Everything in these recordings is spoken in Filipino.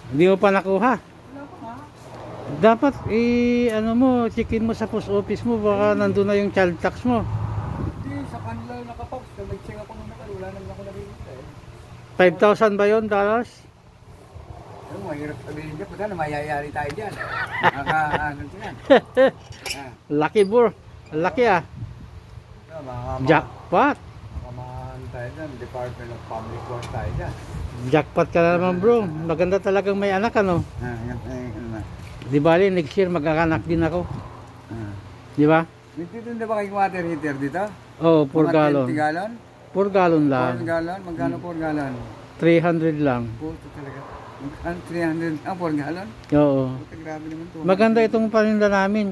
Hindi mo pa nakuha. Wala pa nga. Dapat ano mo, checkin mo sa post office mo, baka nandun na yung child tax mo. Hindi, sa kanila nakapost. Nag-check ako nung nakal. Wala naman ako nabibigay. 5,000 ba yun, dollars? Ano, mahirap sabihin dyan. Puta na mayayari tayo dyan. Ano dyan? Lucky bro. Lucky ah. Jackpot. Makamaan tayo dyan. Department of Public Works tayo dyan. Jackpot ka na naman bro. Maganda talagang may anak ano. Di bali, next year magkakanak din ako. Di ba? Dito na ba kayong water heater dito? Oo, 4 gallon. 20 gallon? 4 gallon lang. 4 gallon? Magkano 4 gallon? 300 lang. Puto talaga. Magkano 300 ang 4 gallon? Oo. Puto, grabe naman to. Maganda itong paninda namin.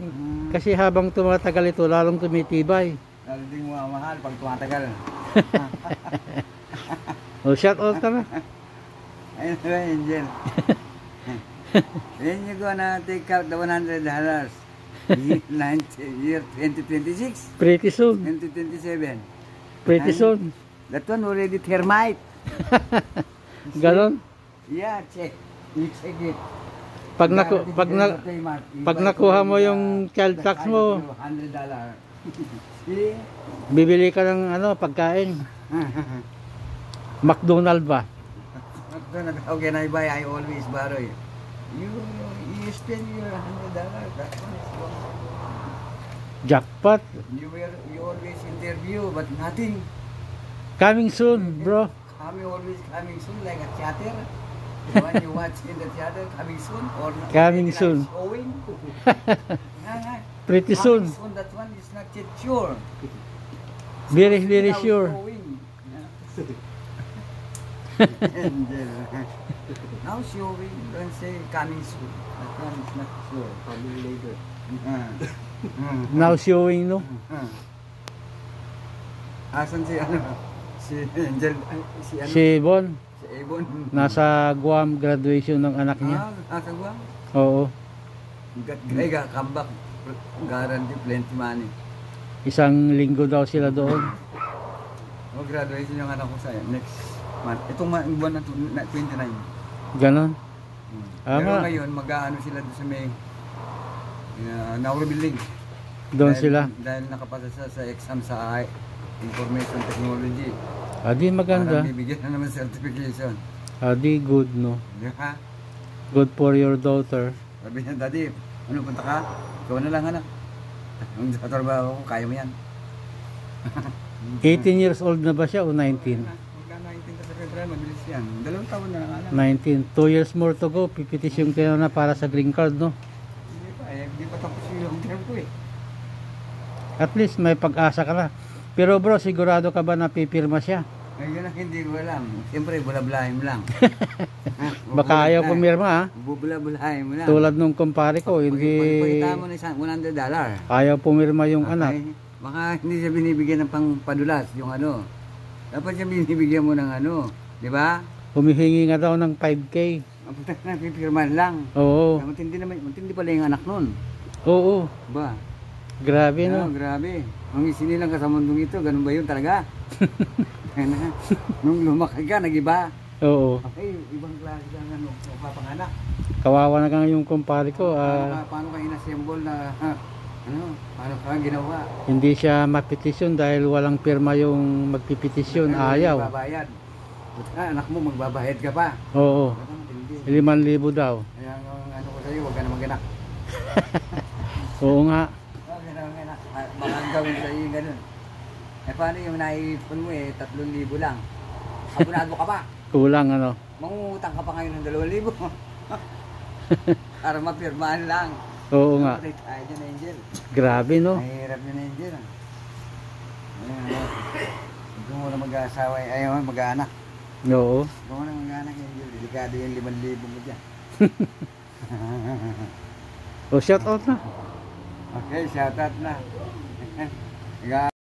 Kasi habang tumatagal ito, lalong tumitibay. Lalo din mahal pag tumatagal. O, shout out ka na. Ayun na, Angel. Then you gonna take out the $100 year 2026? Pretty soon. 2027. Pretty soon. That one already termite. Ganon. Yeah, check. You check it. Pag nakuha mo yung child tax mo, $100. See? bibili ka ng ano, pagkain. McDonald ba? How can I buy? I always borrow. You spend your $100. That one is wrong. Jackpot. You always interview, but nothing. Coming soon, bro. Always coming soon, like a theater. The one you watch in the theater, coming soon or not? Coming soon. Showing. Pretty soon. Coming soon, that one is not yet sure. Very, very sure. Now showing, don't say coming soon. That one is not sure. Probably later. Now showing, no? Asan si ano? Si Angel, si ano? Si Bon, Si Ebon. nasa Guam graduation ng anak niya. Nasa Guam. Oo. Grega, come back. Guarantee plenty money. Isang linggo daw sila doon. Graduation yung anak ko sa next month. Itong buwan na 29. Ganon. Pero Ama, ngayon, mag-aano sila doon sa may Nauru Building. doon sila. Dahil nakapasa sa exam sa Information Technology. Adi maganda. Parang bibigyan na naman certification. Adi good, no? Di ba? Good for your daughter. Sabi niya, Daddy, ano punta ka? Ikaw na lang anak. Ang trabaho ko, kaya mo yan. 18 years old na ba siya o 19? Magka 19 ka sa federal, mabilis yan. 2 taon na lang anak. 19. 2 years more to go. Pipitisyon kayo na para sa green card, no? Hindi pa tapos yung term ko eh. At least may pag-asa ka na. Pero bro, sigurado ka ba na pipirma siya? Ngayon ang hindi ko alam. Siyempre, bulablahin mo lang. Baka ayaw pumirma, ha? Bubula-bulahin mo lang. Tulad nung kumpare ko, hindi Pagkita mo na $100. ayaw pumirma yung anak. Baka hindi siya binibigyan ng pangpadulas, yung ano. Dapat siya binibigyan mo ng ano. Di ba? Humihingi nga daw ng 5K. Ang putak na pipirman lang. Oo. Matindi pala yung anak nun. Oo. Ba? Grabe, no? Grabe. Ang isinilang ka sa mundong ito, ganun ba yun talaga? Nung lumaki ka, nag-iba. Oo. Okay, ibang klase ka nga nung papanganak. Kawawa na nga yung kumpare ko. Paano ka inassemble na, paano ka ginawa? Hindi siya mapetisyon dahil walang pirma yung magpipetisyon. Ayaw. Magbabayad. Anak mo, magbabayad ka pa. Oo. 5,000 daw. Kaya ang ano ko sa'yo, huwag ka na mag-anak. Oo nga. Huwag ka na mag-anak. Baka ang gawin sa'yo yung ganun. Eh paano yung naipon mo 3,000 lang? Abunado ka pa. Kulang ano. Mangungutang ka pa ngayon ng 2,000. Para mapirmahan lang. Oo nga. Tayo dyan, Angel. Grabe, no? Mahirap yun, Angel. Huwag mo na mag-asawa. Ayaw mo mag-anak. Oo. Huwag mo na mag-anak, Angel. Delikado yung 5,000 mo dyan. O, shout out na. Okay, shout out na.